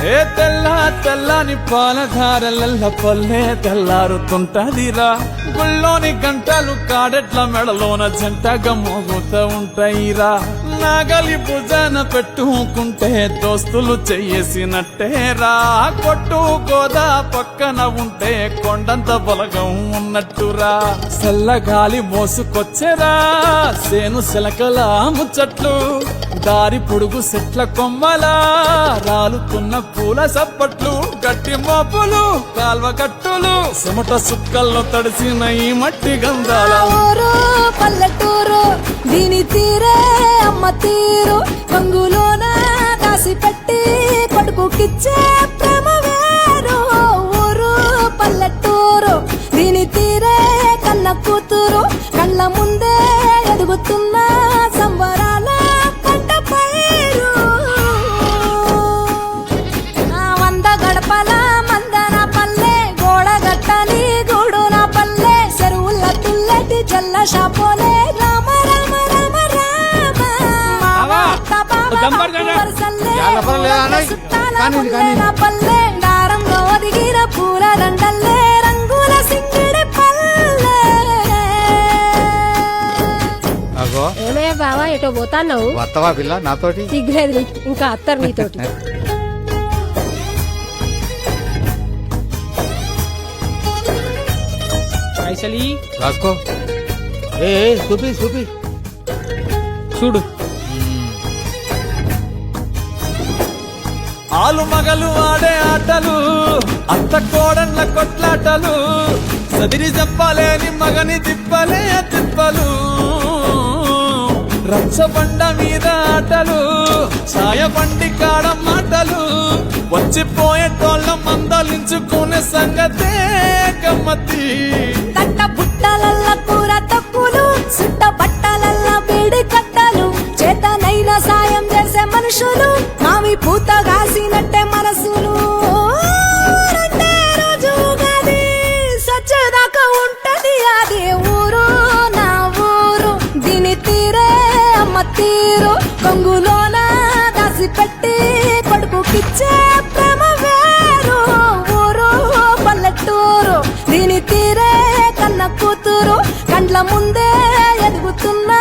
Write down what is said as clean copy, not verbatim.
ఏ తెల్లని పాలధారలల్ల పల్లె తెల్లారుతుంటదిరా. గుళ్ళోని గంటలు కాడెట్ల మెడలోన జంటగా మోగుతూ ఉంటాయిరా. నాగలి భుజాన పెట్టుకుంటే దోస్తులు చెయ్యేసినట్టేరా. కొట్టు గోదా పక్కన ఉంటే కొండంత బలగం ఉన్నట్టురా. చల్లగాలి మోసుకొచ్చెరా సేను శిలకల ముచ్చట్లు. దారి పొడుగు చెట్ల కొమ్మలా రాలుతున్న పూల సప్పట్లు. గట్టి మోపులు కాల్వ కట్టులు చెమట సుక్కల్లో తడిసిన ఈ మట్టి గంధాల ఊరు పల్లెటూరు దీని తీరే అమ్మ తీరు. కంగులోన దాసి పెట్టి కొడుకుకిచ్చే ప్రేమ వేరు. ఊరు పల్లెటూరు దీని తీరే కన్న కూతురు. కళ్ళ ముందే ఎదుగుతున్న సంబరాల పంట పైరు. వంద గడపల మందన పల్లె గోడగట్టని గూడున పల్లె. చెరువుల తుల్లటి జల్ల షాపోలే రామ రామ రామ రామ. పల్లె దారంలో ఒదిగిన పూల దండల్లే రంగుల సింగిడి పల్లె. ఏమయ్యా బావా ఎటో పోతాన్నావు? వత్తవా పిల్ల నాతోటి? సిగ్గులేదు ఇంకా అత్తరు నీతోటి. పైసలి రాసుకో. ఏ చూపి చూపి చూడు. ఆలు మగలు ఆడే ఆటలు అత్త కోడన్ల కొట్లాటలు. సదిరి చెప్పలేని మగని తిప్పలే తిప్పలు. రచ్చబండ మీద ఆటలు ఛాయ బండి కాడ మాటలు. వచ్చిపోయేటోళ్ళ మందలించుకునే సంగతే గమ్మతి. తట్ట బుట్టలల్ల కూర తక్కులు సుట్ట బట్టలల్ల బీడి కట్టలు. చేతనైన సాయం చేసే మనుషులు మావి పూత కాసినట్టే మనసులు. రెండే రోజు గది సచ్చేదాకా ఉంటది అది ఊరు నా ఊరు. దీని తీరే అమ్మ తీరు. కొంగులోన దాసి పెట్టి కొడుకుకిచ్చే ప్రేమ వేరు. ఊరు పల్లెటూరు దీని తీరే కన్న కూతురు. కండ్ల ముందే ఎదుగుతున్నా